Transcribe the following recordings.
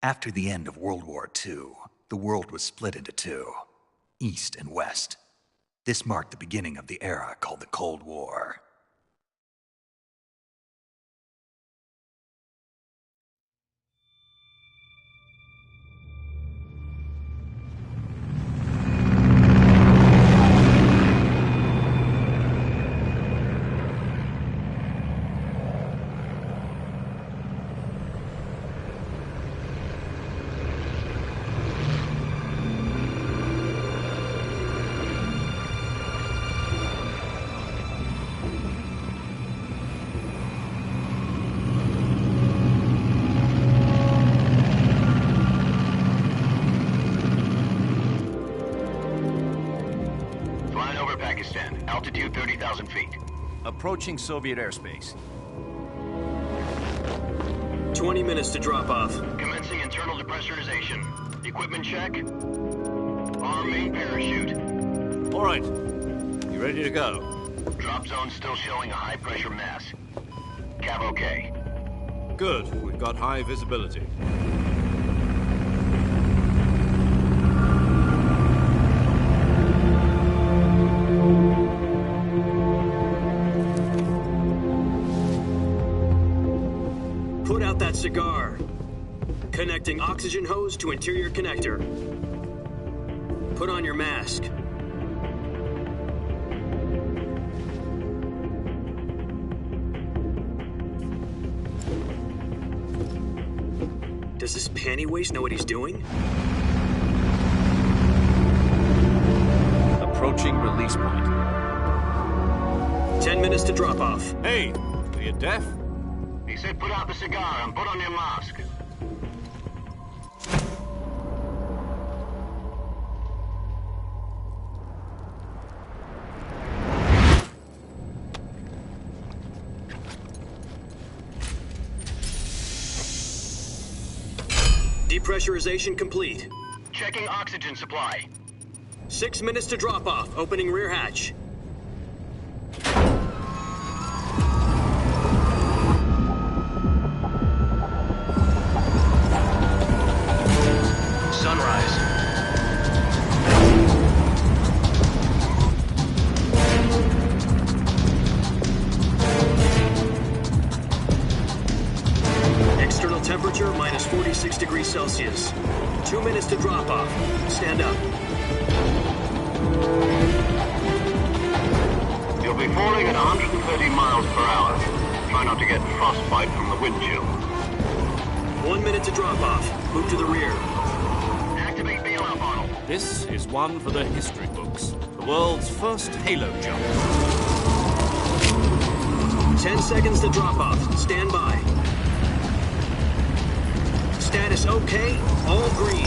After the end of World War II, the world was split into two, East and West. This marked the beginning of the era called the Cold War. Altitude 30,000 feet. Approaching Soviet airspace. 20 minutes to drop off. Commencing internal depressurization. Equipment check. Arm main parachute. All right. You ready to go? Drop zone still showing a high pressure mass. Cav okay. Good. We've got high visibility. Put out that cigar. Connecting oxygen hose to interior connector. Put on your mask. Does this panty waste know what he's doing? Approaching release point. 10 minutes to drop off. Hey, are you deaf? He said put out the cigar and put on your mask. Depressurization complete. Checking oxygen supply. 6 minutes to drop off. Opening rear hatch. Sunrise. External temperature minus 46 degrees Celsius. 2 minutes to drop off. Stand up. You'll be falling at 130 miles per hour. Try not to get frostbite from the wind chill. 1 minute to drop off. Move to the rear. Activate bailout model. This is one for the history books. The world's first halo jump. 10 seconds to drop off. Stand by. Status okay. All green.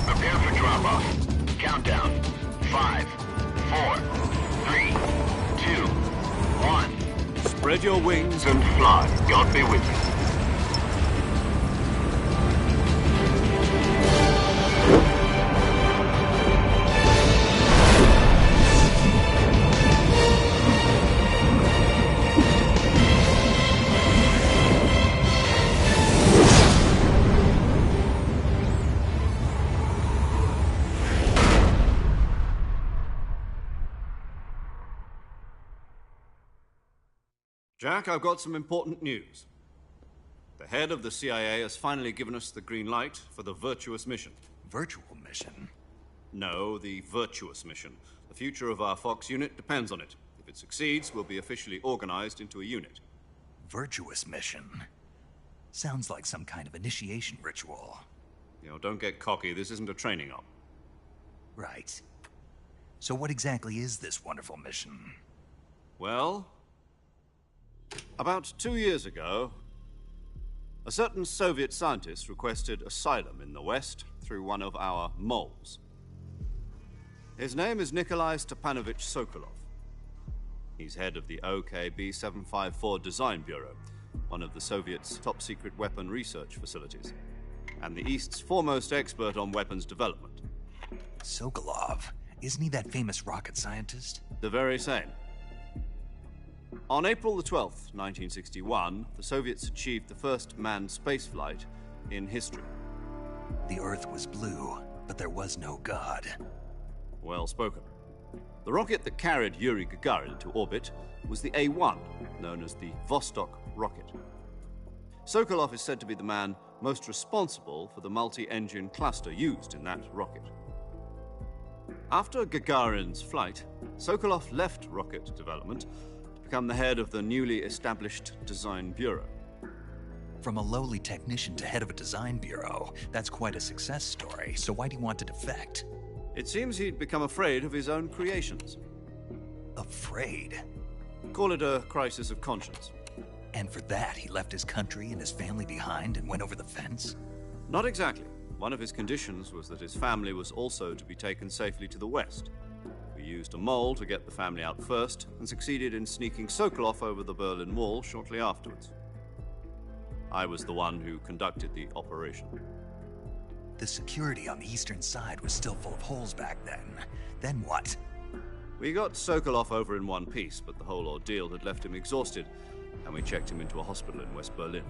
Prepare for drop-off. Countdown. 5, 4, 3, 2, 1. Spread your wings And fly. God be with you. Jack, I've got some important news. The head of the CIA has finally given us the green light for the virtuous mission. Virtual mission? No, the virtuous mission. The future of our Fox unit depends on it. If it succeeds, we'll be officially organized into a unit. Virtuous mission? Sounds like some kind of initiation ritual. You know, don't get cocky. This isn't a training op. Right. So what exactly is this wonderful mission? Well, about 2 years ago, a certain Soviet scientist requested asylum in the West through one of our moles. His name is Nikolai Stepanovich Sokolov. He's head of the OKB 754 Design Bureau, one of the Soviets' top-secret weapon research facilities, and the East's foremost expert on weapons development. Sokolov? Isn't he that famous rocket scientist? The very same. On April the 12th, 1961, the Soviets achieved the first manned spaceflight in history. The Earth was blue, but there was no God. Well spoken. The rocket that carried Yuri Gagarin to orbit was the A-1, known as the Vostok rocket. Sokolov is said to be the man most responsible for the multi-engine cluster used in that rocket. After Gagarin's flight, Sokolov left rocket development to become the head of the newly established Design Bureau. From a lowly technician to head of a design bureau, that's quite a success story, so why'd he want to defect? It seems he'd become afraid of his own creations. Afraid? Call it a crisis of conscience. And for that, he left his country and his family behind and went over the fence? Not exactly. One of his conditions was that his family was also to be taken safely to the west. We used a mole to get the family out first and succeeded in sneaking Sokolov over the Berlin Wall shortly afterwards. I was the one who conducted the operation. The security on the eastern side was still full of holes back then. Then what? We got Sokolov over in one piece, but the whole ordeal had left him exhausted, and we checked him into a hospital in West Berlin.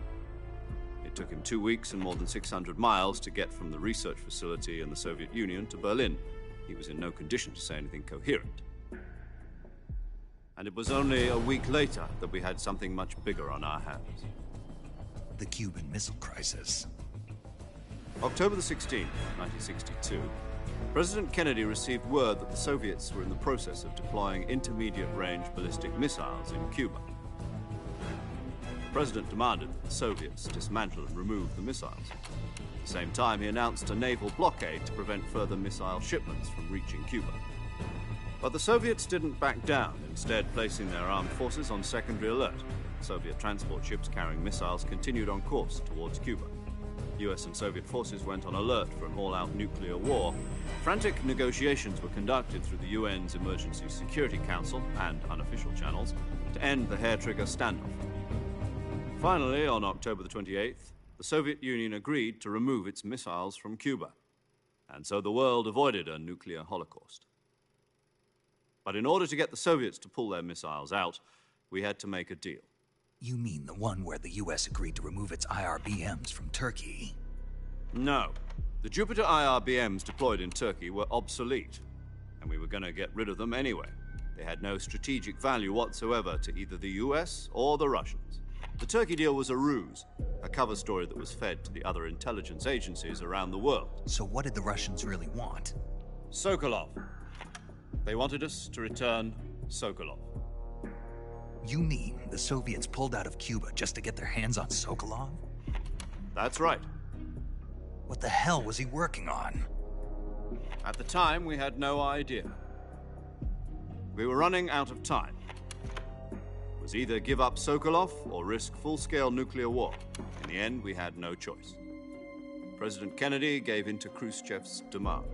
It took him 2 weeks and more than 600 miles to get from the research facility in the Soviet Union to Berlin. He was in no condition to say anything coherent. And it was only a week later that we had something much bigger on our hands. The Cuban Missile Crisis. October the 16th, 1962, President Kennedy received word that the Soviets were in the process of deploying intermediate-range ballistic missiles in Cuba. The President demanded that the Soviets dismantle and remove the missiles. At the same time, he announced a naval blockade to prevent further missile shipments from reaching Cuba. But the Soviets didn't back down, instead placing their armed forces on secondary alert. Soviet transport ships carrying missiles continued on course towards Cuba. US and Soviet forces went on alert for an all-out nuclear war. Frantic negotiations were conducted through the UN's Emergency Security Council and unofficial channels to end the hair-trigger standoff. Finally, on October the 28th, the Soviet Union agreed to remove its missiles from Cuba, and so the world avoided a nuclear holocaust. But in order to get the Soviets to pull their missiles out, we had to make a deal. You mean the one where the US agreed to remove its IRBMs from Turkey? No. The Jupiter IRBMs deployed in Turkey were obsolete, and we were going to get rid of them anyway. They had no strategic value whatsoever to either the US or the Russians. The Turkey deal was a ruse, a cover story that was fed to the other intelligence agencies around the world. So what did the Russians really want? Sokolov. They wanted us to return Sokolov. You mean the Soviets pulled out of Cuba just to get their hands on Sokolov? That's right. What the hell was he working on? At the time, we had no idea. We were running out of time. It was either give up Sokolov or risk full-scale nuclear war. In the end, we had no choice. President Kennedy gave in to Khrushchev's demand.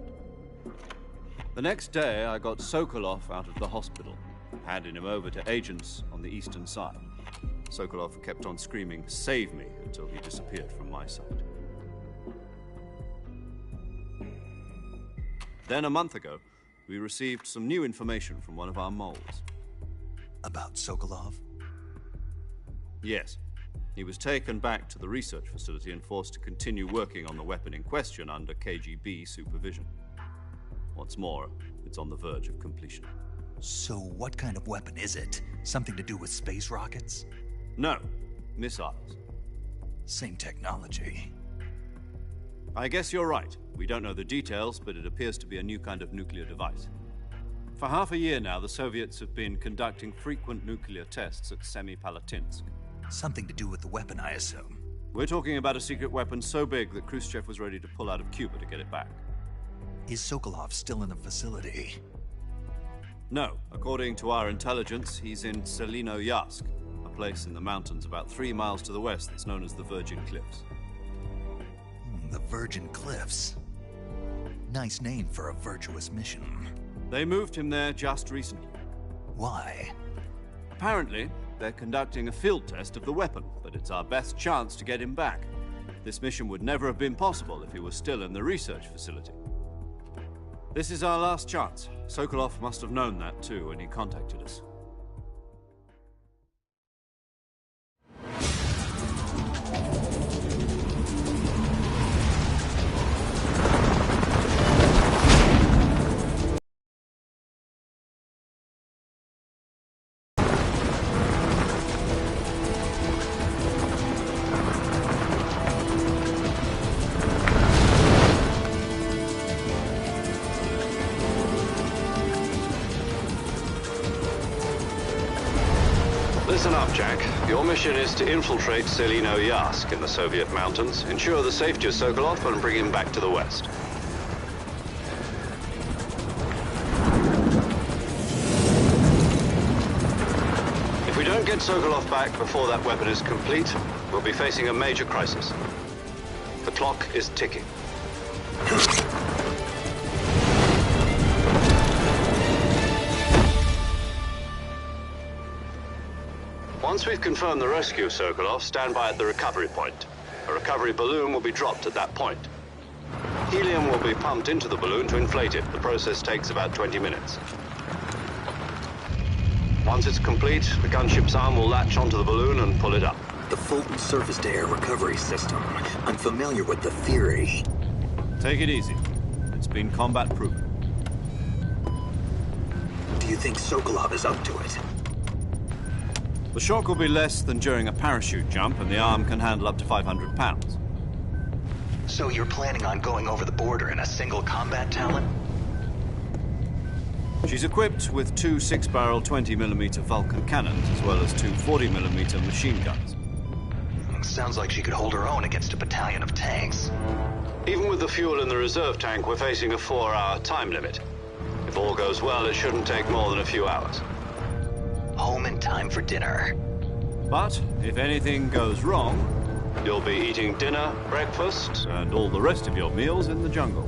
The next day, I got Sokolov out of the hospital, handing him over to agents on the eastern side. Sokolov kept on screaming, "Save me," until he disappeared from my sight. Then, a month ago, we received some new information from one of our moles. About Sokolov? Yes. He was taken back to the research facility and forced to continue working on the weapon in question under KGB supervision. What's more, it's on the verge of completion. So what kind of weapon is it? Something to do with space rockets? No, missiles. Same technology. I guess you're right. We don't know the details, but it appears to be a new kind of nuclear device. For half a year now, the Soviets have been conducting frequent nuclear tests at Semipalatinsk. Something to do with the weapon, I assume. We're talking about a secret weapon so big that Khrushchev was ready to pull out of Cuba to get it back. Is Sokolov still in the facility? No. According to our intelligence, he's in Selino-Yarsk, a place in the mountains about 3 miles to the west that's known as the Virgin Cliffs. The Virgin Cliffs. Nice name for a virtuous mission. They moved him there just recently. Why? Apparently, they're conducting a field test of the weapon, but it's our best chance to get him back. This mission would never have been possible if he was still in the research facility. This is our last chance. Sokolov must have known that too when he contacted us. Listen up, Jack. Your mission is to infiltrate Selino Yask in the Soviet mountains, ensure the safety of Sokolov, and bring him back to the West. If we don't get Sokolov back before that weapon is complete, we'll be facing a major crisis. The clock is ticking. Once we've confirmed the rescue of Sokolov, stand by at the recovery point. A recovery balloon will be dropped at that point. Helium will be pumped into the balloon to inflate it. The process takes about 20 minutes. Once it's complete, the gunship's arm will latch onto the balloon and pull it up. The Fulton surface-to-air recovery system. I'm familiar with the theory. Take it easy. It's been combat-proven. Do you think Sokolov is up to it? The shock will be less than during a parachute jump, and the arm can handle up to 500 pounds. So you're planning on going over the border in a single combat Talon? She's equipped with two 6-barrel 20mm Vulcan cannons, as well as two 40mm machine guns. Sounds like she could hold her own against a battalion of tanks. Even with the fuel in the reserve tank, we're facing a 4-hour time limit. If all goes well, it shouldn't take more than a few hours. Home in time for dinner. But if anything goes wrong, You'll be eating dinner, breakfast, and all the rest of your meals in the jungle.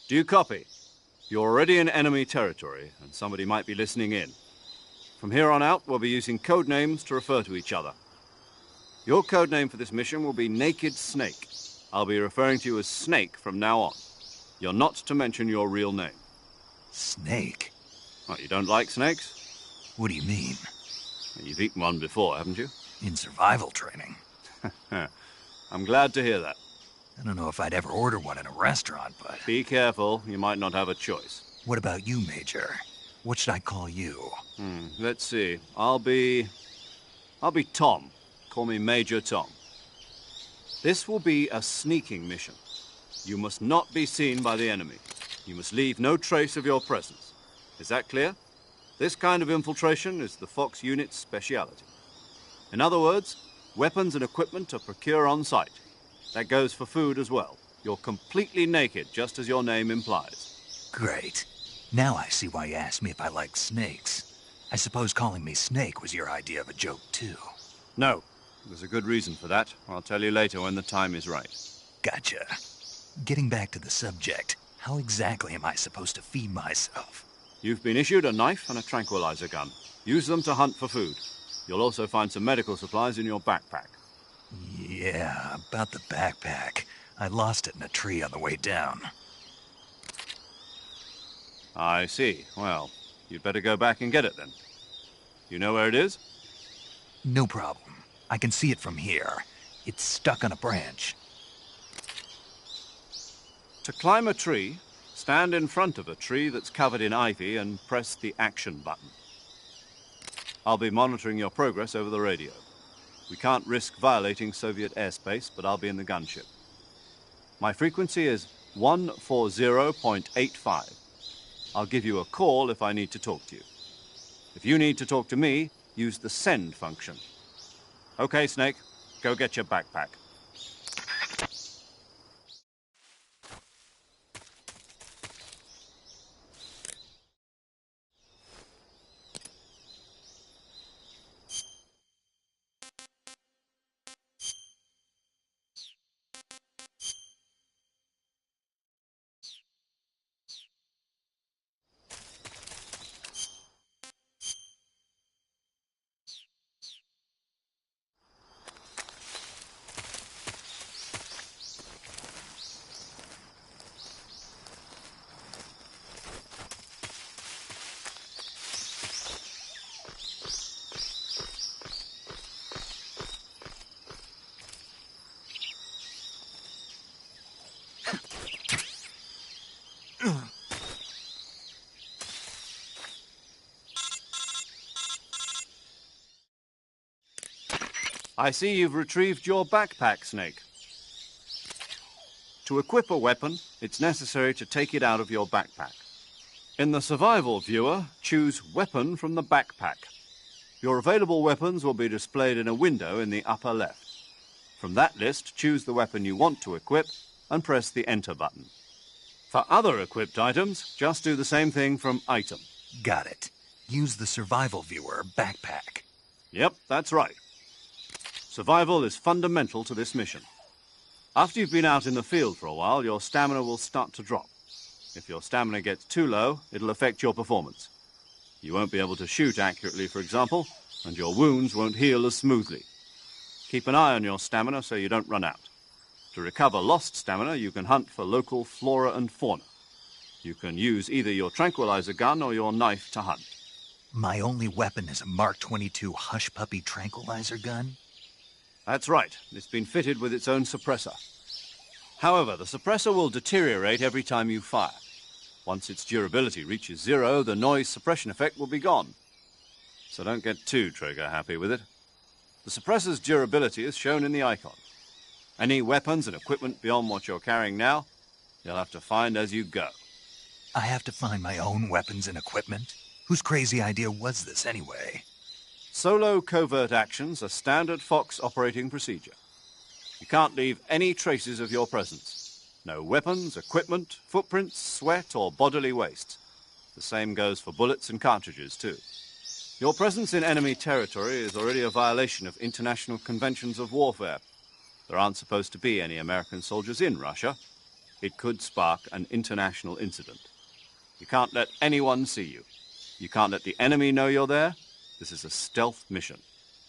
Do you copy? You're already in enemy territory, and somebody might be listening in. From here on out, we'll be using code names to refer to each other. Your code name for this mission will be Naked Snake. I'll be referring to you as Snake from now on. You're not to mention your real name. Snake? What, you don't like snakes? What do you mean? You've eaten one before, haven't you? In survival training. I'm glad to hear that. I don't know if I'd ever order one in a restaurant, but... Be careful, you might not have a choice. What about you, Major? What should I call you? Let's see. I'll be Tom. Call me Major Tom. This will be a sneaking mission. You must not be seen by the enemy. You must leave no trace of your presence. Is that clear? This kind of infiltration is the Fox unit's speciality. In other words, weapons and equipment are procured on site. That goes for food as well. You're completely naked, just as your name implies. Great. Now I see why you asked me if I like snakes. I suppose calling me Snake was your idea of a joke, too. No. There's a good reason for that. I'll tell you later when the time is right. Gotcha. Getting back to the subject, how exactly am I supposed to feed myself? You've been issued a knife and a tranquilizer gun. Use them to hunt for food. You'll also find some medical supplies in your backpack. Yeah, about the backpack. I lost it in a tree on the way down. I see. Well, you'd better go back and get it then. You know where it is? No problem. I can see it from here. It's stuck on a branch. To climb a tree, stand in front of a tree that's covered in ivy and press the action button. I'll be monitoring your progress over the radio. We can't risk violating Soviet airspace, but I'll be in the gunship. My frequency is 140.85. I'll give you a call if I need to talk to you. If you need to talk to me, use the send function. Okay, Snake, go get your backpack. I see you've retrieved your backpack, Snake. To equip a weapon, it's necessary to take it out of your backpack. In the survival viewer, choose Weapon from the backpack. Your available weapons will be displayed in a window in the upper left. From that list, choose the weapon you want to equip and press the Enter button. For other equipped items, just do the same thing from Item. Got it. Use the survival viewer backpack. Yep, that's right. Survival is fundamental to this mission. After you've been out in the field for a while, your stamina will start to drop. If your stamina gets too low, it'll affect your performance. You won't be able to shoot accurately, for example, and your wounds won't heal as smoothly. Keep an eye on your stamina so you don't run out. To recover lost stamina, you can hunt for local flora and fauna. You can use either your tranquilizer gun or your knife to hunt. My only weapon is a Mark 22 Hush Puppy tranquilizer gun? That's right. It's been fitted with its own suppressor. However, the suppressor will deteriorate every time you fire. Once its durability reaches 0, the noise suppression effect will be gone. So don't get too trigger-happy with it. The suppressor's durability is shown in the icon. Any weapons and equipment beyond what you're carrying now, you'll have to find as you go. I have to find my own weapons and equipment? Whose crazy idea was this anyway? Solo covert actions are standard Fox operating procedure. You can't leave any traces of your presence. No weapons, equipment, footprints, sweat, or bodily waste. The same goes for bullets and cartridges, too. Your presence in enemy territory is already a violation of international conventions of warfare. There aren't supposed to be any American soldiers in Russia. It could spark an international incident. You can't let anyone see you. You can't let the enemy know you're there. This is a stealth mission.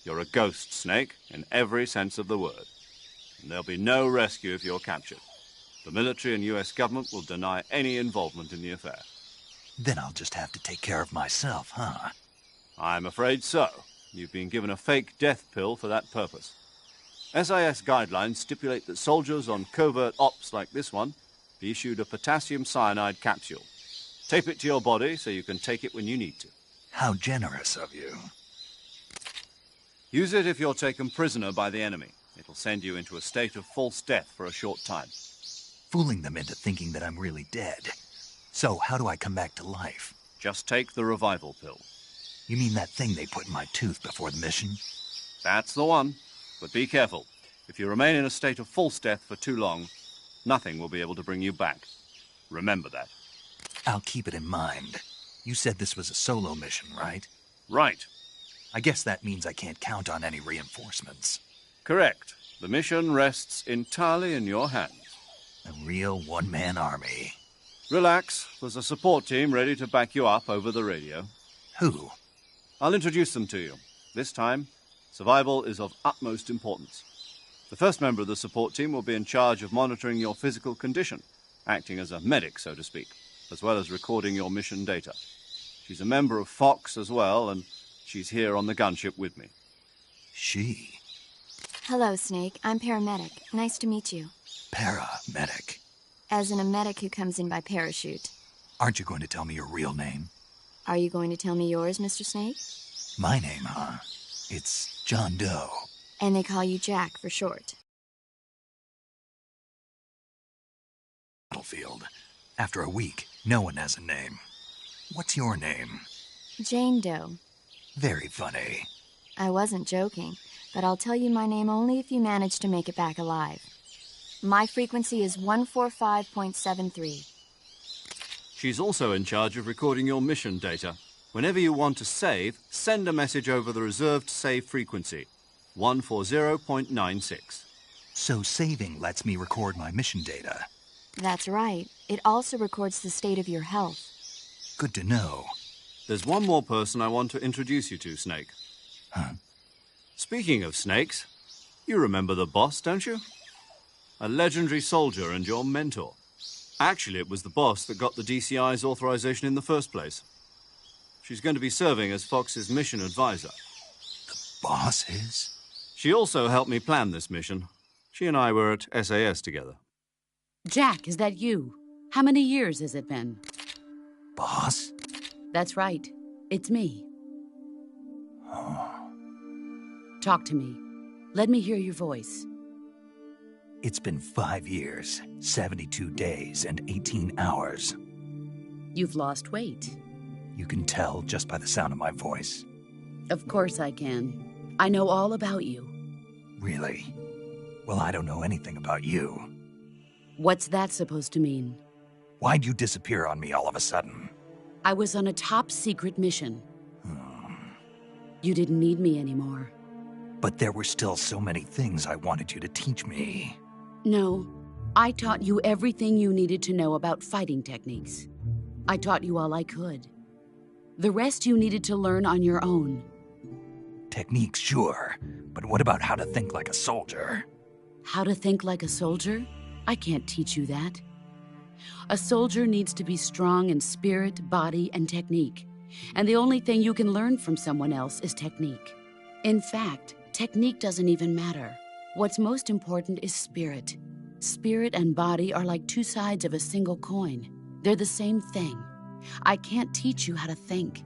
You're a ghost, Snake, in every sense of the word. And there'll be no rescue if you're captured. The military and U.S. government will deny any involvement in the affair. Then I'll just have to take care of myself, huh? I'm afraid so. You've been given a fake death pill for that purpose. SIS guidelines stipulate that soldiers on covert ops like this one be issued a potassium cyanide capsule. Tape it to your body so you can take it when you need to. How generous of you. Use it if you're taken prisoner by the enemy. It'll send you into a state of false death for a short time. Fooling them into thinking that I'm really dead. So, how do I come back to life? Just take the revival pill. You mean that thing they put in my tooth before the mission? That's the one. But be careful. If you remain in a state of false death for too long, nothing will be able to bring you back. Remember that. I'll keep it in mind. You said this was a solo mission, right? Right. I guess that means I can't count on any reinforcements. Correct. The mission rests entirely in your hands. A real one-man army. Relax. There's a support team ready to back you up over the radio. Who? I'll introduce them to you. This time, survival is of utmost importance. The first member of the support team will be in charge of monitoring your physical condition, acting as a medic, so to speak, as well as recording your mission data. She's a member of Fox as well, and she's here on the gunship with me. She? Hello, Snake. I'm paramedic. Nice to meet you. Paramedic. As in a medic who comes in by parachute. Aren't you going to tell me your real name? Are you going to tell me yours, Mr. Snake? My name, huh? It's John Doe. And they call you Jack for short. Battlefield. After a week, no one has a name. What's your name? Jane Doe. Very funny. I wasn't joking, but I'll tell you my name only if you manage to make it back alive. My frequency is 145.73. She's also in charge of recording your mission data. Whenever you want to save, send a message over the reserved save frequency, 140.96. So saving lets me record my mission data. That's right. It also records the state of your health. Good to know. There's one more person I want to introduce you to, Snake. Huh? Speaking of snakes, you remember the boss, don't you? A legendary soldier and your mentor. Actually, it was the boss that got the DCI's authorization in the first place. She's going to be serving as Fox's mission advisor. Boss is? She also helped me plan this mission. She and I were at SAS together. Jack, is that you? How many years has it been? Boss? That's right. It's me. Talk to me. Let me hear your voice. It's been 5 years, 72 days, and 18 hours. You've lost weight. You can tell just by the sound of my voice. Of course I can. I know all about you. Really? Well, I don't know anything about you. What's that supposed to mean? Why'd you disappear on me all of a sudden? I was on a top-secret mission. You didn't need me anymore. But there were still so many things I wanted you to teach me. No, I taught you everything you needed to know about fighting techniques. I taught you all I could. The rest you needed to learn on your own. Techniques, sure. But what about how to think like a soldier? How to think like a soldier? I can't teach you that. A soldier needs to be strong in spirit, body, and technique. And the only thing you can learn from someone else is technique. In fact, technique doesn't even matter. What's most important is spirit. Spirit and body are like two sides of a single coin. They're the same thing. I can't teach you how to think.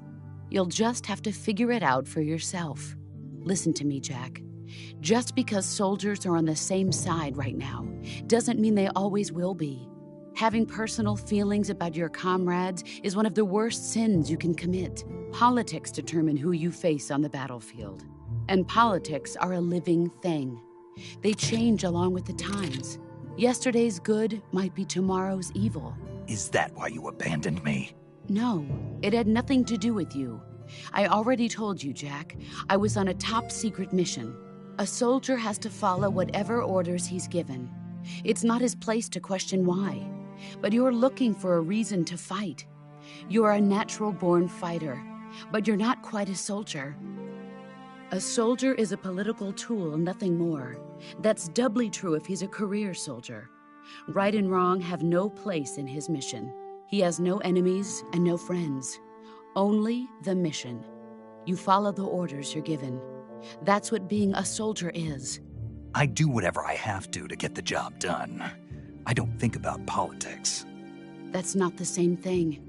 You'll just have to figure it out for yourself. Listen to me, Jack. Just because soldiers are on the same side right now doesn't mean they always will be. Having personal feelings about your comrades is one of the worst sins you can commit. Politics determine who you face on the battlefield. And politics are a living thing. They change along with the times. Yesterday's good might be tomorrow's evil. Is that why you abandoned me? No, it had nothing to do with you. I already told you, Jack. I was on a top-secret mission. A soldier has to follow whatever orders he's given. It's not his place to question why. But you're looking for a reason to fight. You're a natural-born fighter, but you're not quite a soldier. A soldier is a political tool, nothing more. That's doubly true if he's a career soldier. Right and wrong have no place in his mission. He has no enemies and no friends. Only the mission. You follow the orders you're given. That's what being a soldier is. I do whatever I have to get the job done. I don't think about politics. That's not the same thing.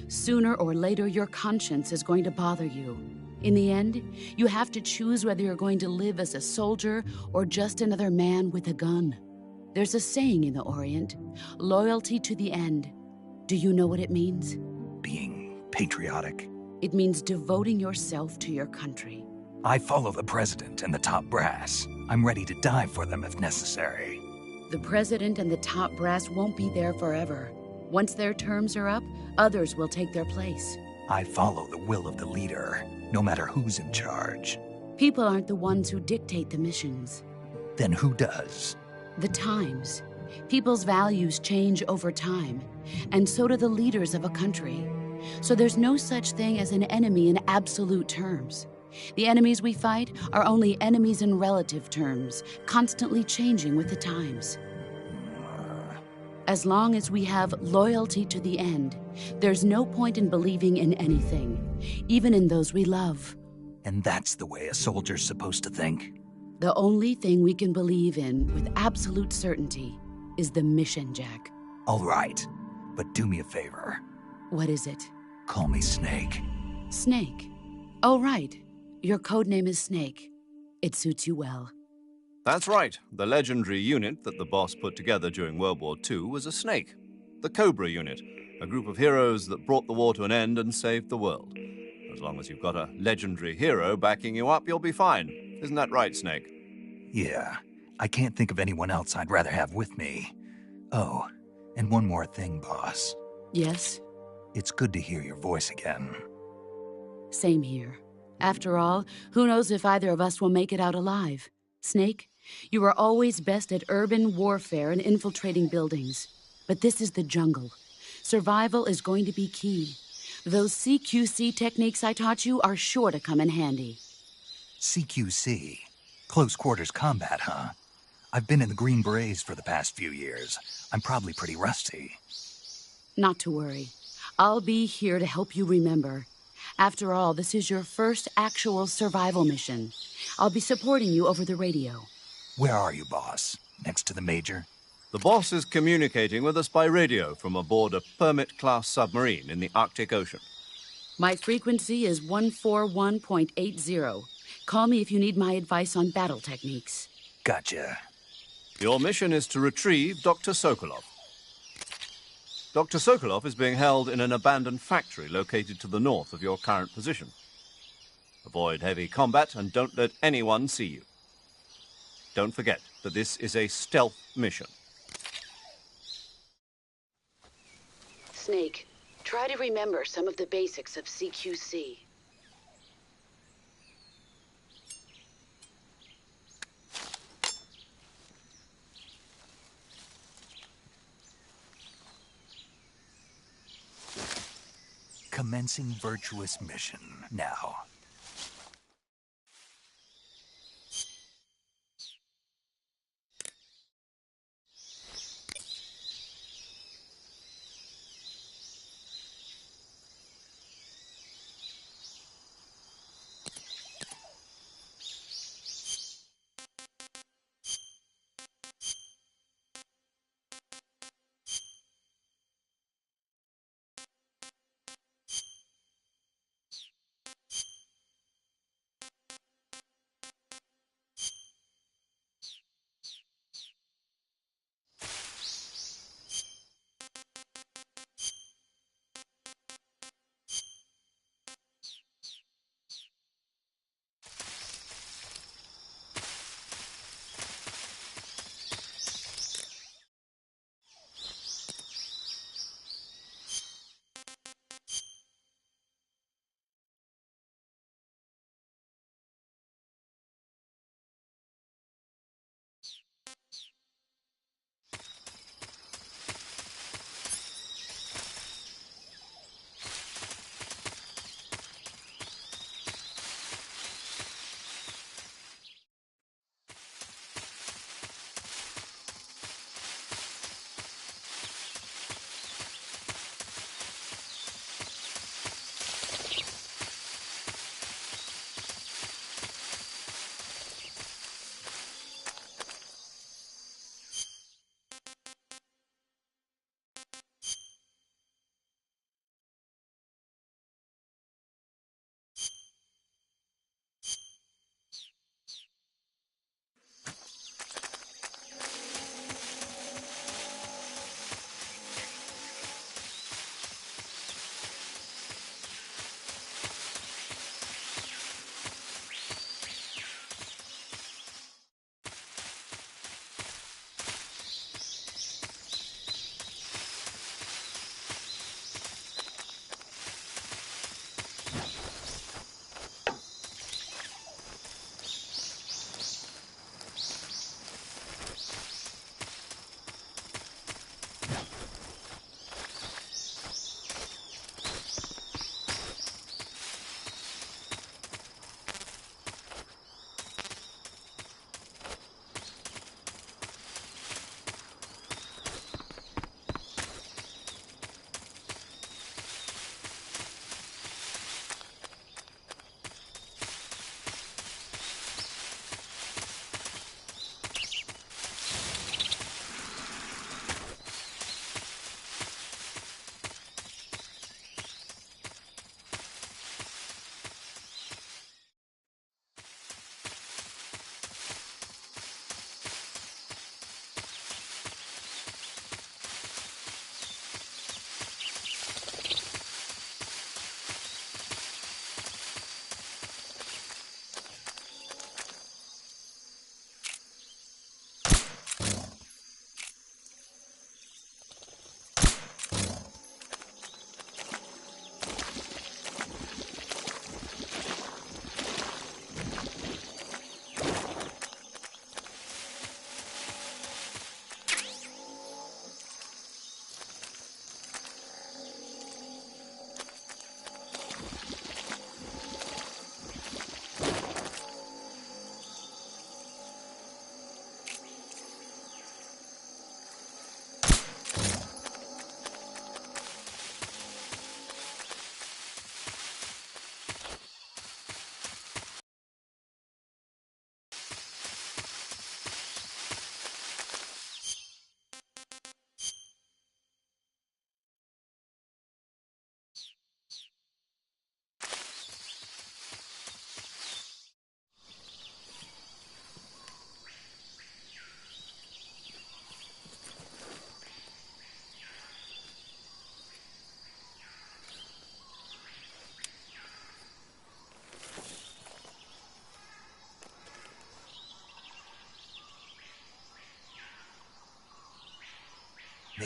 Sooner or later, your conscience is going to bother you. In the end, you have to choose whether you're going to live as a soldier or just another man with a gun. There's a saying in the Orient, loyalty to the end. Do you know what it means? Being patriotic. It means devoting yourself to your country. I follow the president and the top brass. I'm ready to die for them if necessary. The president and the top brass won't be there forever. Once their terms are up, others will take their place. I follow the will of the leader, no matter who's in charge. People aren't the ones who dictate the missions. Then who does? The times. People's values change over time, and so do the leaders of a country. So there's no such thing as an enemy in absolute terms. The enemies we fight are only enemies in relative terms, constantly changing with the times. As long as we have loyalty to the end, there's no point in believing in anything, even in those we love. And that's the way a soldier's supposed to think? The only thing we can believe in with absolute certainty is the mission, Jack. All right, but do me a favor. What is it? Call me Snake. Snake. Oh, right. Your code name is Snake. It suits you well. That's right. The legendary unit that the boss put together during World War II was a snake. The Cobra unit, a group of heroes that brought the war to an end and saved the world. As long as you've got a legendary hero backing you up, you'll be fine. Isn't that right, Snake? Yeah, I can't think of anyone else I'd rather have with me. Oh, and one more thing, boss. Yes? It's good to hear your voice again. Same here. After all, who knows if either of us will make it out alive? Snake, you are always best at urban warfare and infiltrating buildings. But this is the jungle. Survival is going to be key. Those CQC techniques I taught you are sure to come in handy. CQC? Close quarters combat, huh? I've been in the Green Berets for the past few years. I'm probably pretty rusty. Not to worry. I'll be here to help you remember. After all, this is your first actual survival mission. I'll be supporting you over the radio. Where are you, boss? Next to the Major? The boss is communicating with us by radio from aboard a Permit-class submarine in the Arctic Ocean. My frequency is 141.80. Call me if you need my advice on battle techniques. Gotcha. Your mission is to retrieve Dr. Sokolov. Dr. Sokolov is being held in an abandoned factory located to the north of your current position. Avoid heavy combat and don't let anyone see you. Don't forget that this is a stealth mission. Snake, try to remember some of the basics of CQC. Commencing virtuous mission now.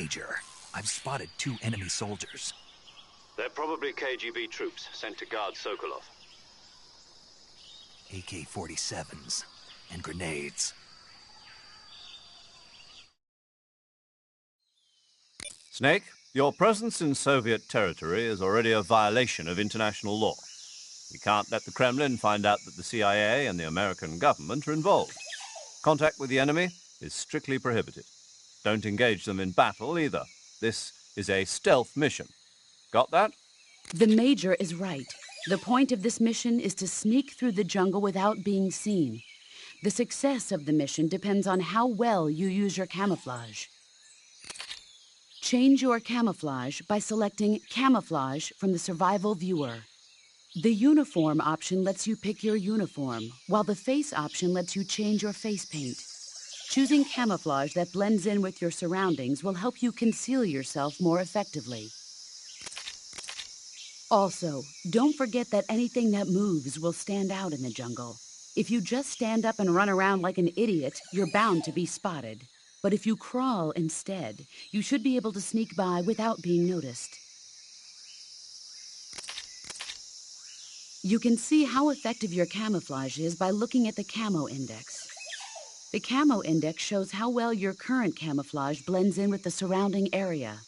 Major. I've spotted 2 enemy soldiers. They're probably KGB troops sent to guard Sokolov. AK-47s and grenades. Snake, your presence in Soviet territory is already a violation of international law. We can't let the Kremlin find out that the CIA and the American government are involved. Contact with the enemy is strictly prohibited. Don't engage them in battle either. This is a stealth mission. Got that? The Major is right. The point of this mission is to sneak through the jungle without being seen. The success of the mission depends on how well you use your camouflage. Change your camouflage by selecting Camouflage from the Survival Viewer. The Uniform option lets you pick your uniform, while the Face option lets you change your face paint. Choosing camouflage that blends in with your surroundings will help you conceal yourself more effectively. Also, don't forget that anything that moves will stand out in the jungle. If you just stand up and run around like an idiot, you're bound to be spotted. But if you crawl instead, you should be able to sneak by without being noticed. You can see how effective your camouflage is by looking at the Camo Index. The Camo Index shows how well your current camouflage blends in with the surrounding area.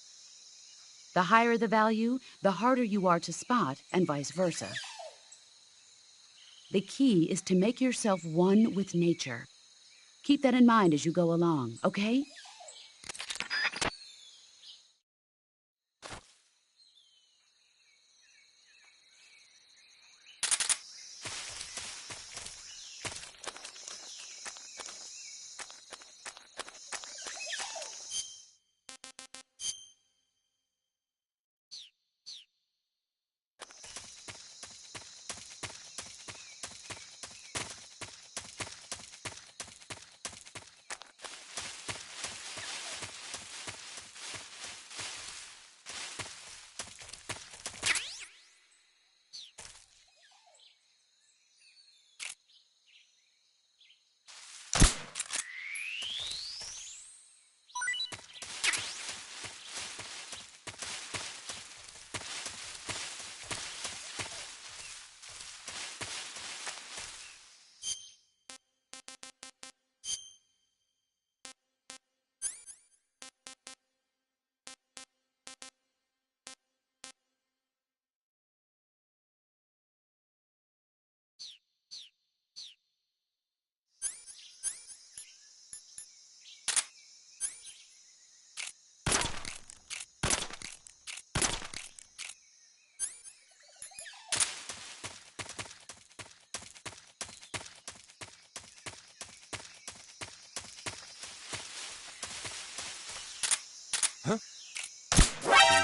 The higher the value, the harder you are to spot, and vice versa. The key is to make yourself one with nature. Keep that in mind as you go along, okay?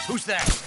Who's that?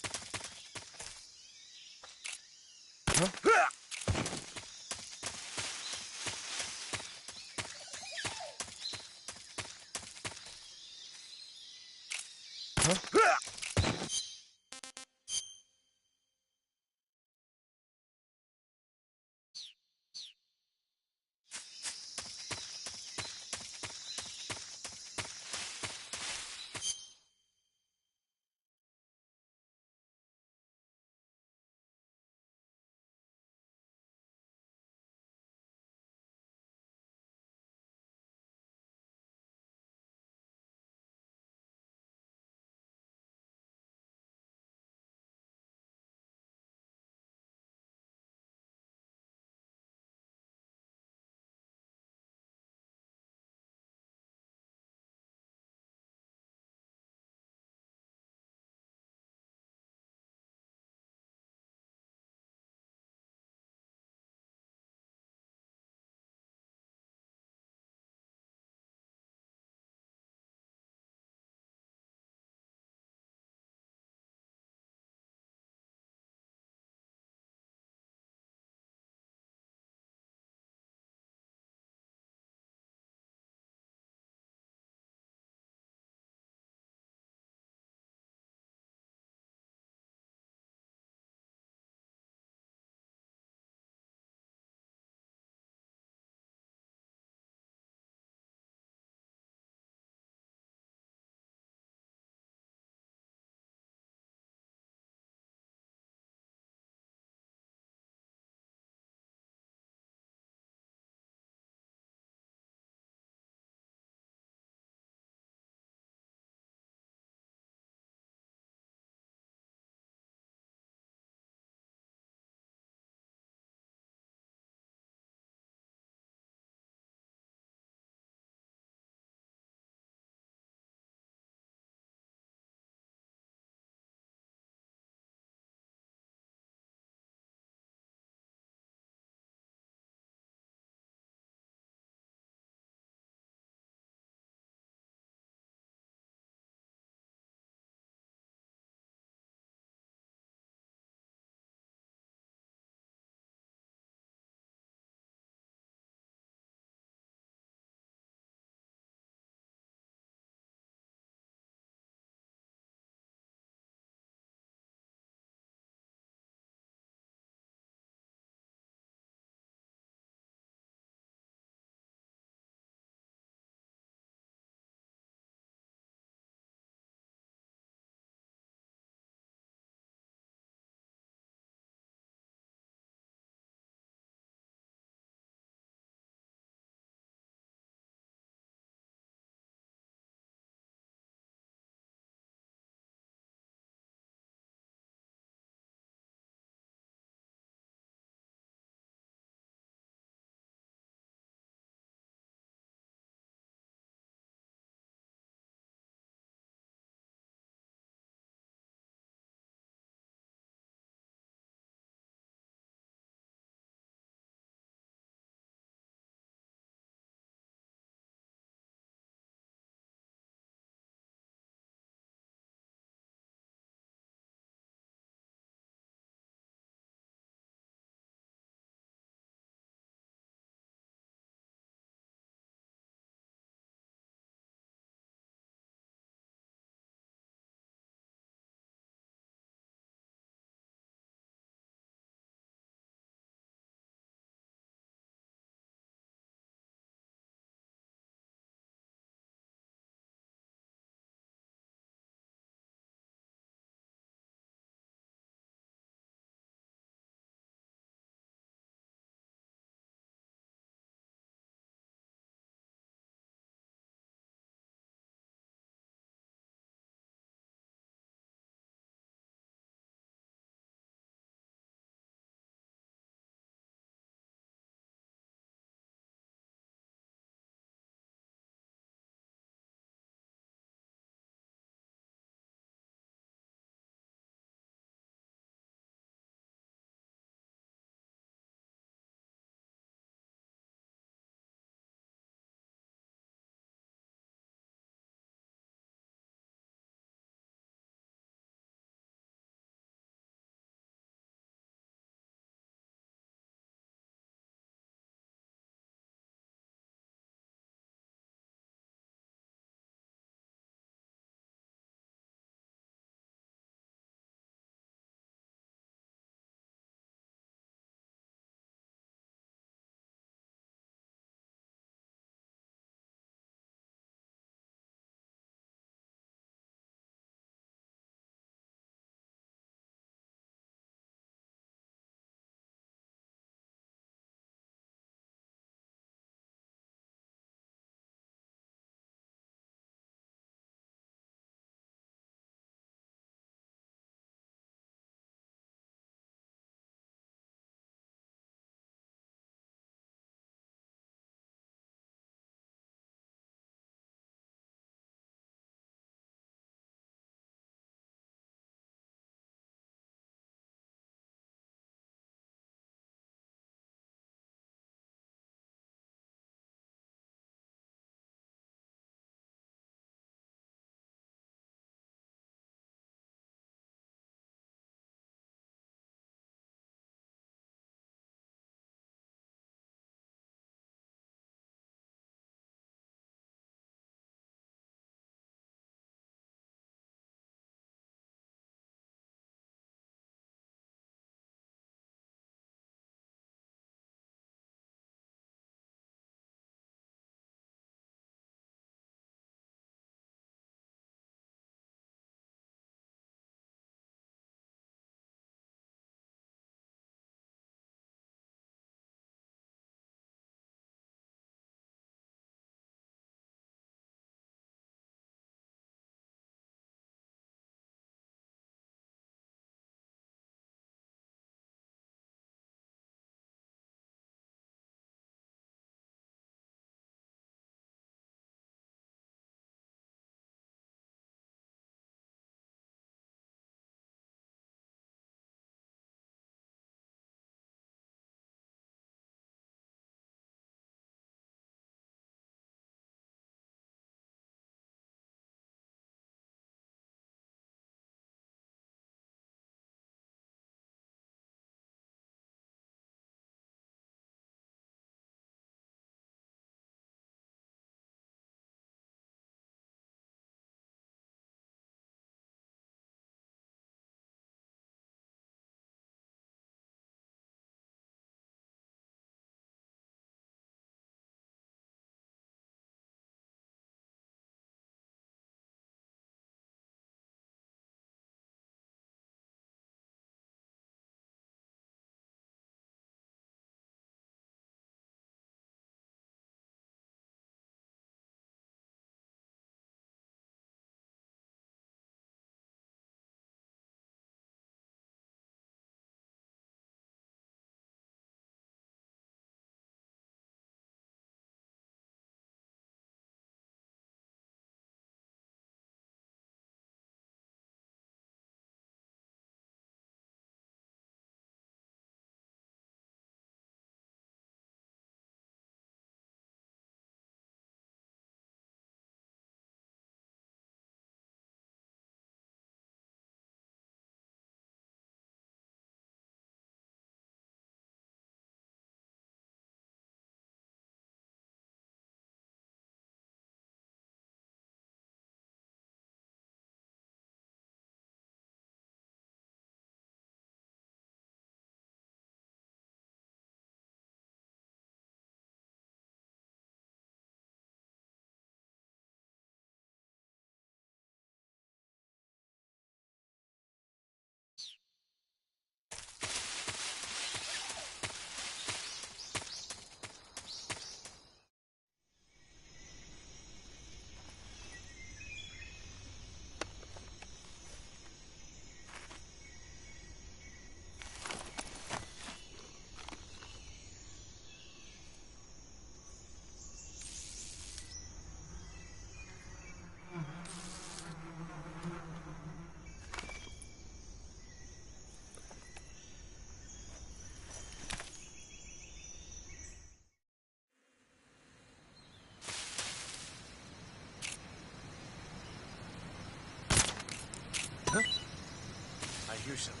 or something.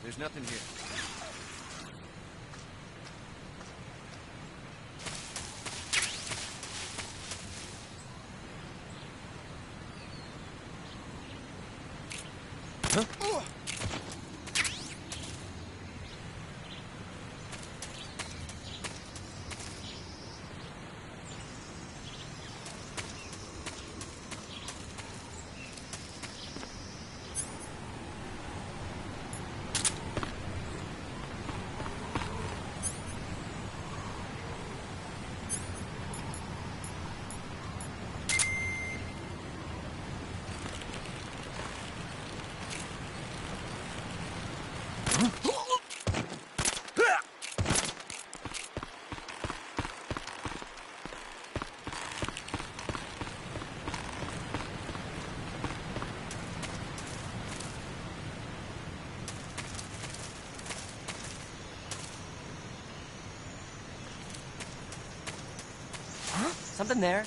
There's nothing here. Huh? Something there.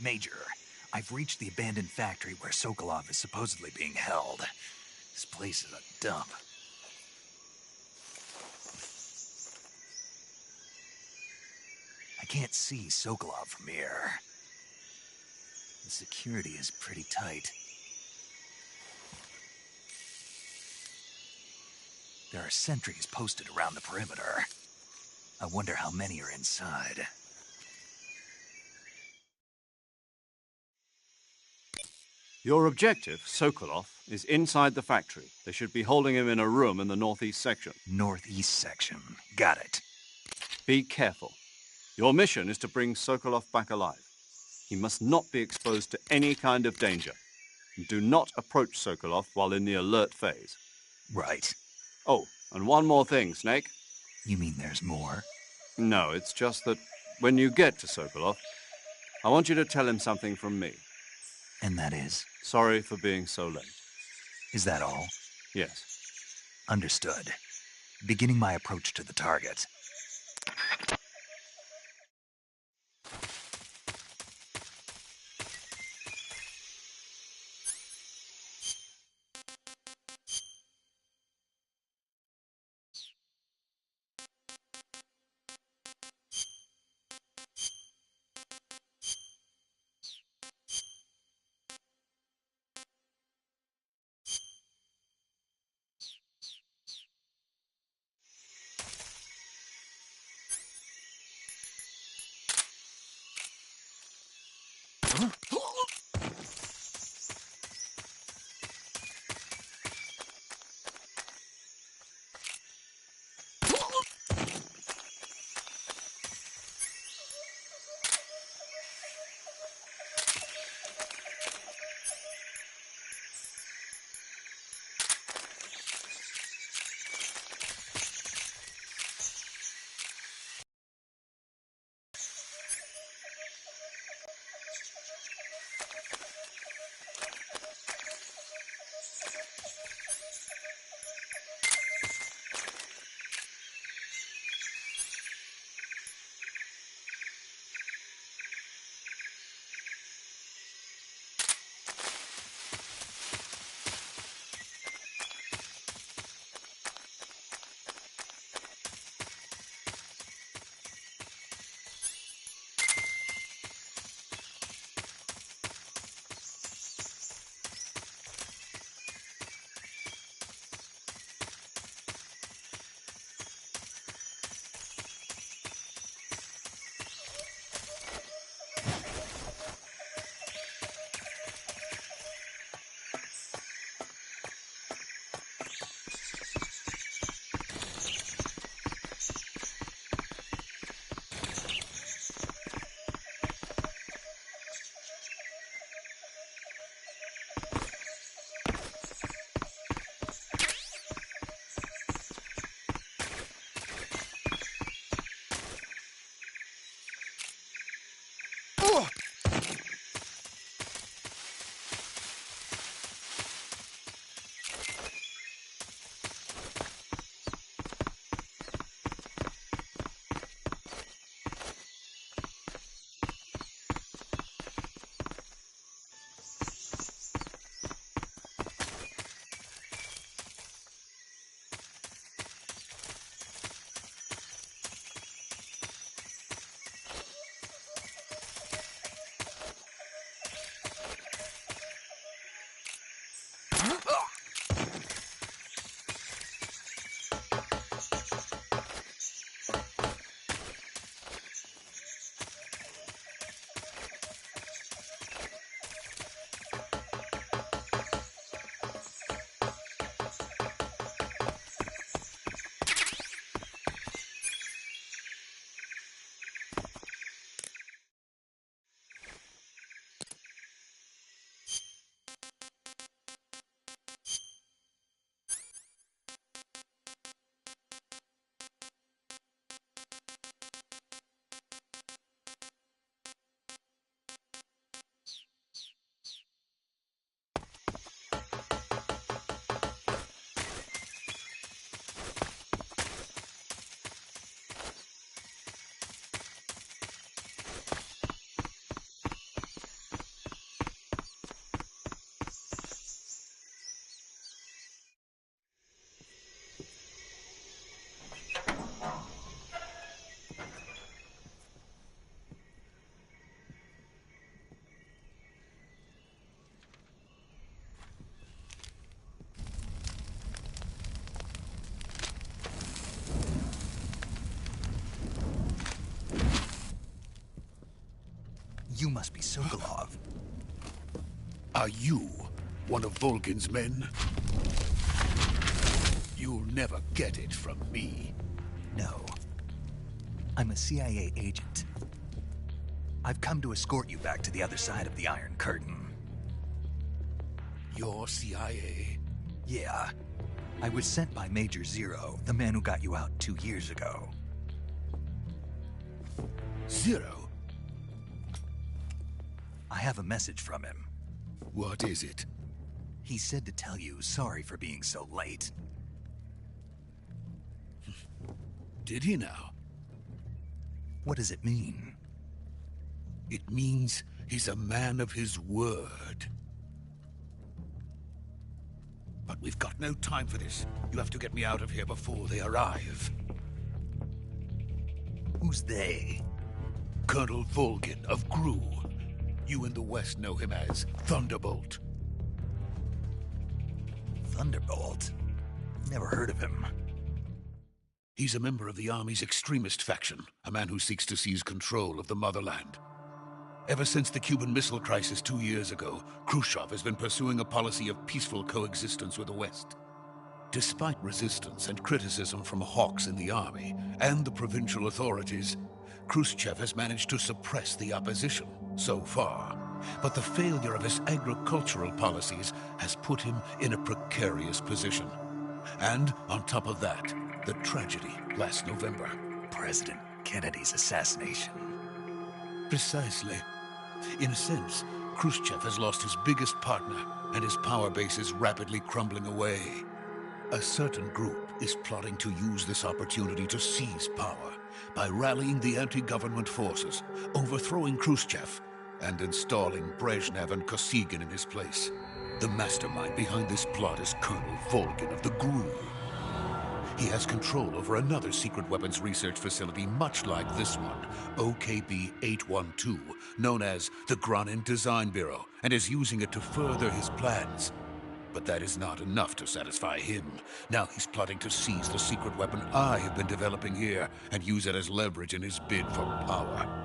Major, I've reached the abandoned factory where Sokolov is supposedly being held. This place is a dump. I can't see Sokolov from here. The security is pretty tight. There are sentries posted around the perimeter. I wonder how many are inside. Your objective, Sokolov, is inside the factory. They should be holding him in a room in the northeast section. Northeast section. Got it. Be careful. Your mission is to bring Sokolov back alive. He must not be exposed to any kind of danger. And do not approach Sokolov while in the alert phase. Right. Oh, and one more thing, Snake. You mean there's more? No, it's just that when you get to Sokolov, I want you to tell him something from me. And that is? Sorry for being so late. Is that all? Yes. Understood. Beginning my approach to the target. You must be Sokolov. Are you one of Volgin's men? You'll never get it from me. No. I'm a CIA agent. I've come to escort you back to the other side of the Iron Curtain. You're CIA? Yeah. I was sent by Major Zero, the man who got you out 2 years ago. Zero? I have a message from him. What is it? He said to tell you sorry for being so late. Did he now? What does it mean? It means he's a man of his word. But we've got no time for this. You have to get me out of here before they arrive. Who's they? Colonel Volgin of Gru. You in the West know him as Thunderbolt. Thunderbolt? Never heard of him. He's a member of the Army's extremist faction, a man who seeks to seize control of the motherland. Ever since the Cuban Missile Crisis 2 years ago, Khrushchev has been pursuing a policy of peaceful coexistence with the West. Despite resistance and criticism from hawks in the Army and the provincial authorities, Khrushchev has managed to suppress the opposition so far. But the failure of his agricultural policies has put him in a precarious position. And on top of that, the tragedy last November. President Kennedy's assassination. Precisely. In a sense, Khrushchev has lost his biggest partner, and his power base is rapidly crumbling away. A certain group is plotting to use this opportunity to seize power by rallying the anti-government forces, overthrowing Khrushchev, and installing Brezhnev and Kosygin in his place. The mastermind behind this plot is Colonel Volgin of the GRU. He has control over another secret weapons research facility much like this one, OKB-812, known as the Granin Design Bureau, and is using it to further his plans. But that is not enough to satisfy him. Now he's plotting to seize the secret weapon I have been developing here and use it as leverage in his bid for power.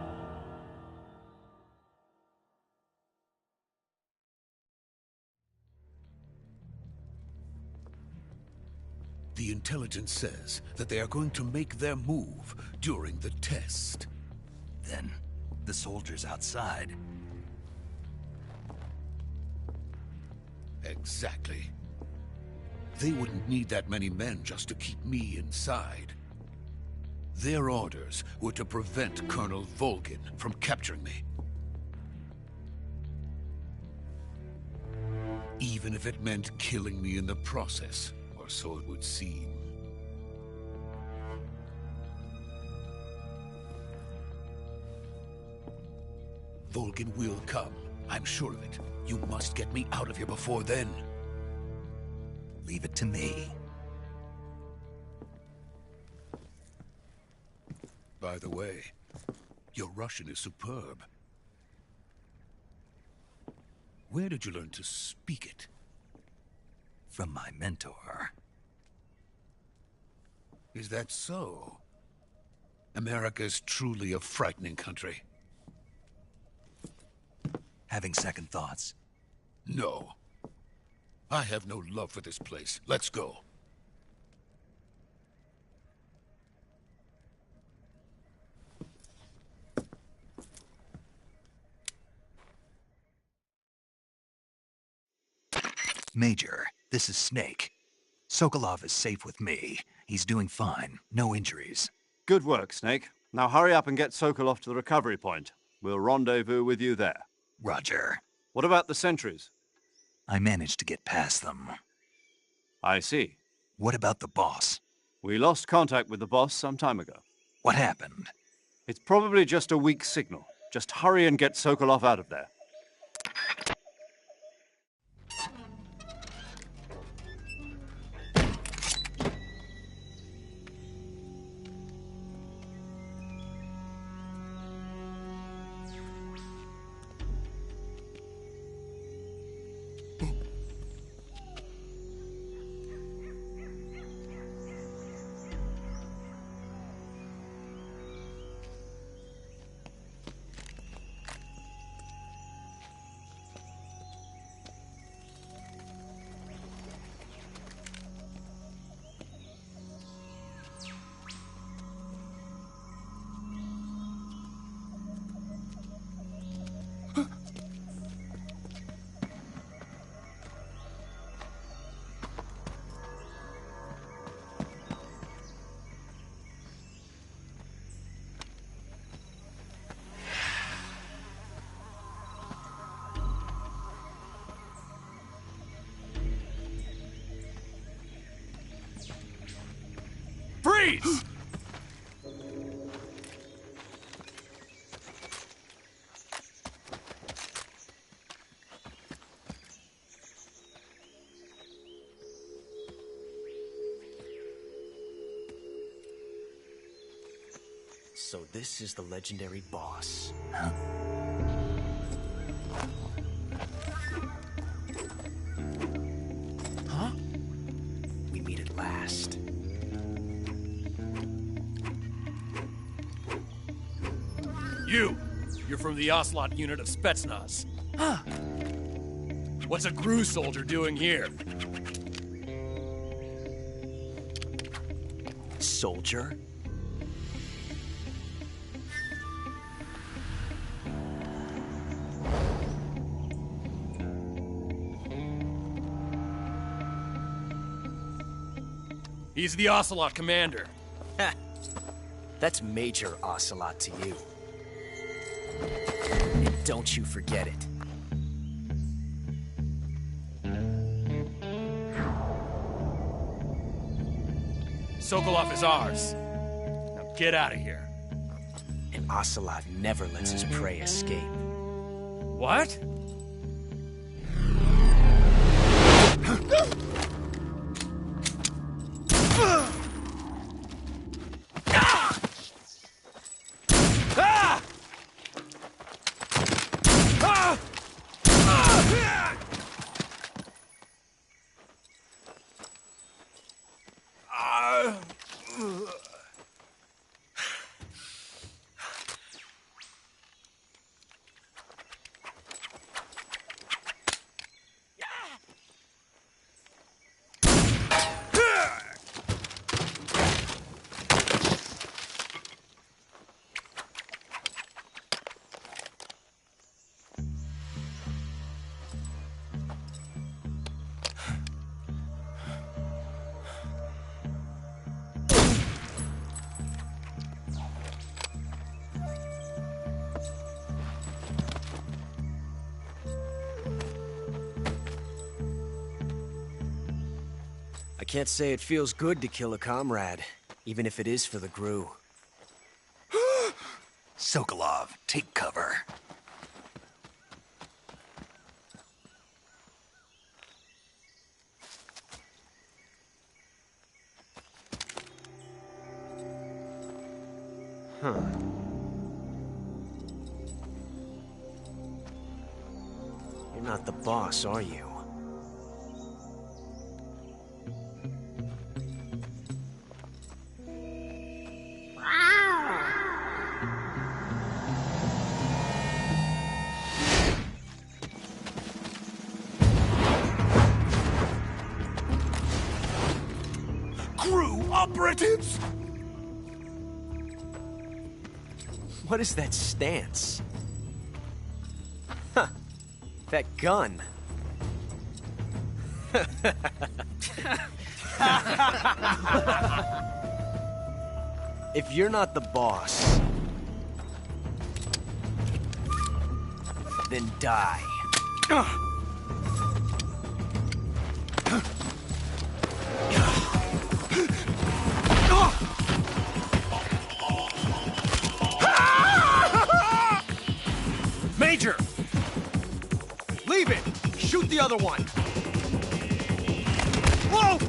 The intelligence says that they are going to make their move during the test. Then, the soldiers outside. Exactly. They wouldn't need that many men just to keep me inside. Their orders were to prevent Colonel Volgin from capturing me. Even if it meant killing me in the process, or so it would seem. Vulcan will come. I'm sure of it. You must get me out of here before then. Leave it to me. By the way, your Russian is superb. Where did you learn to speak it? From my mentor. Is that so? America is truly a frightening country. Having second thoughts? No. I have no love for this place. Let's go. Major, this is Snake. Sokolov is safe with me. He's doing fine. No injuries. Good work, Snake. Now hurry up and get Sokolov to the recovery point. We'll rendezvous with you there. Roger. What about the sentries? I managed to get past them. I see. What about the boss? We lost contact with the boss some time ago. What happened? It's probably just a weak signal. Just hurry and get Sokolov out of there. Freeze! So this is the legendary boss. Huh? Huh? We meet at last. You're from the Ocelot unit of Spetsnaz. Huh. What's a GRU soldier doing here? Soldier? He's the Ocelot commander. Ha! That's Major Ocelot to you. And don't you forget it. Sokolov is ours. Now get out of here. And Ocelot never lets his prey escape. What? Can't say it feels good to kill a comrade, even if it is for the Gru. Sokolov, take cover. Huh. You're not the boss, are you? Gru operatives! What is that stance? Huh. That gun. If you're not the boss, then die. Major! Leave it! Shoot the other one! Whoa!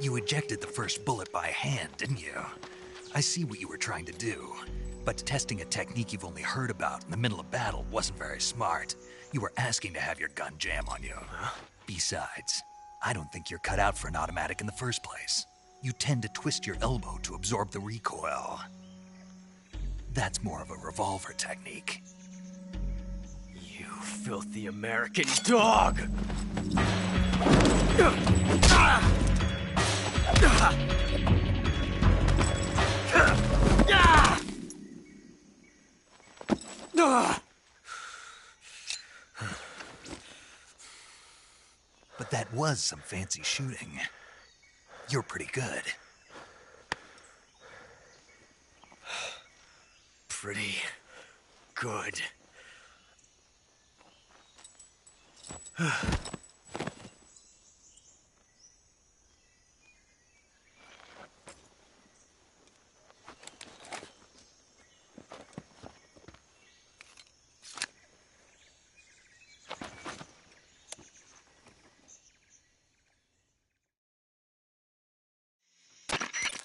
You ejected the first bullet by hand, didn't you? I see what you were trying to do, but testing a technique you've only heard about in the middle of battle wasn't very smart. You were asking to have your gun jam on you. Besides, I don't think you're cut out for an automatic in the first place. You tend to twist your elbow to absorb the recoil. That's more of a revolver technique. You filthy American dog! But that was some fancy shooting. You're pretty good. Pretty good.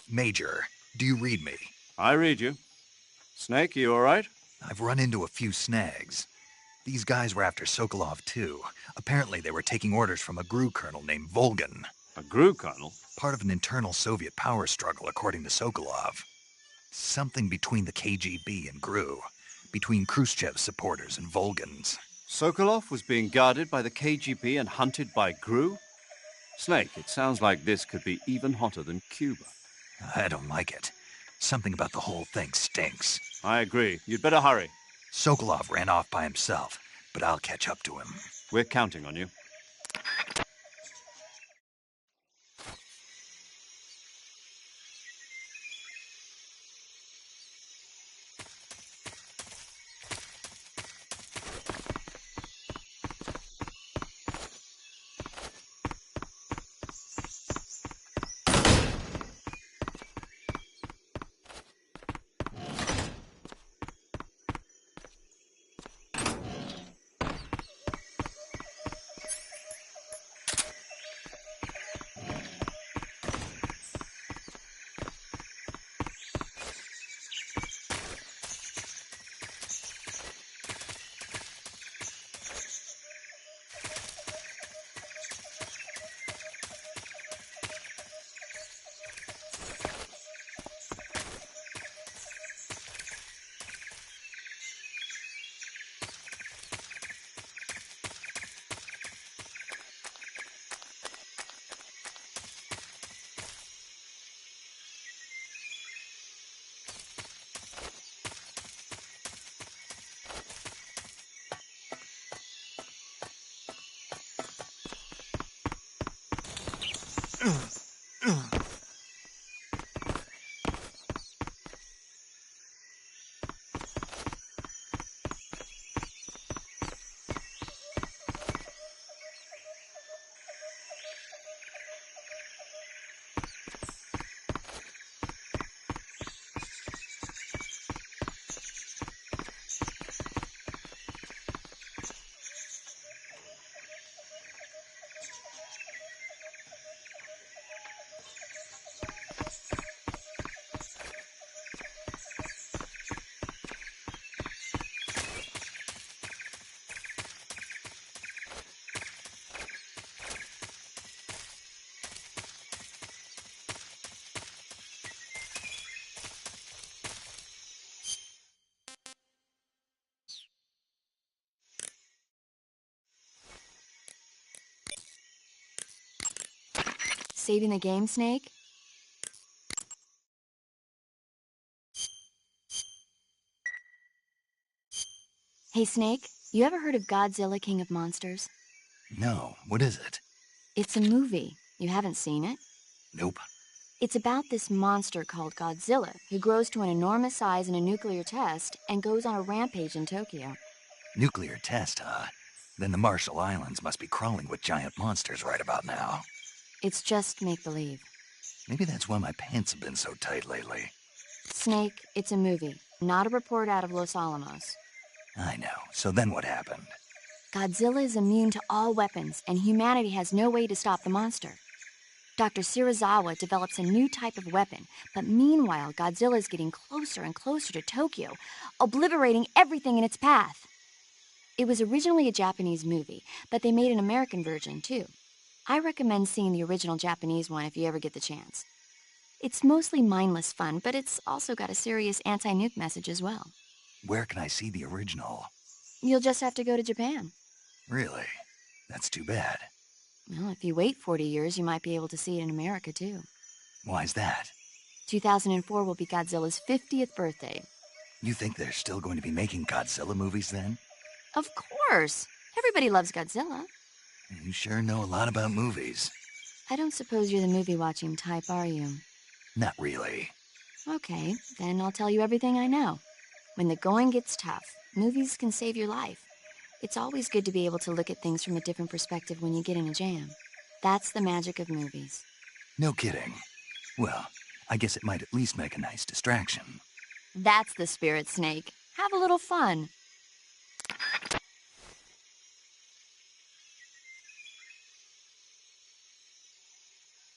Major, do you read me? I read you. Snake, you all right? I've run into a few snags. These guys were after Sokolov too. Apparently they were taking orders from a GRU colonel named Volgan. A GRU colonel? Part of an internal Soviet power struggle, according to Sokolov. Something between the KGB and GRU. Between Khrushchev's supporters and Volgan's. Sokolov was being guarded by the KGB and hunted by GRU? Snake, it sounds like this could be even hotter than Cuba. I don't like it. Something about the whole thing stinks. I agree. You'd better hurry. Sokolov ran off by himself, but I'll catch up to him. We're counting on you. saving the game, Snake? Hey, Snake, you ever heard of Godzilla, King of Monsters? No, what is it? It's a movie. You haven't seen it? Nope. It's about this monster called Godzilla, who grows to an enormous size in a nuclear test and goes on a rampage in Tokyo. Nuclear test, huh? Then the Marshall Islands must be crawling with giant monsters right about now. It's just make-believe. Maybe that's why my pants have been so tight lately. Snake, it's a movie, not a report out of Los Alamos. I know. So then what happened? Godzilla is immune to all weapons, and humanity has no way to stop the monster. Dr. Shirazawa develops a new type of weapon, but meanwhile, Godzilla is getting closer and closer to Tokyo, obliterating everything in its path. It was originally a Japanese movie, but they made an American version, too. I recommend seeing the original Japanese one if you ever get the chance. It's mostly mindless fun, but it's also got a serious anti-nuke message as well. Where can I see the original? You'll just have to go to Japan. Really? That's too bad. Well, if you wait 40 years, you might be able to see it in America, too. Why's that? 2004 will be Godzilla's 50th birthday. You think they're still going to be making Godzilla movies then? Of course! Everybody loves Godzilla. You sure know a lot about movies. I don't suppose you're the movie-watching type, are you? Not really. Okay, then I'll tell you everything I know. When the going gets tough, movies can save your life. It's always good to be able to look at things from a different perspective when you get in a jam. That's the magic of movies. No kidding. Well, I guess it might at least make a nice distraction. That's the spirit, Snake. Have a little fun.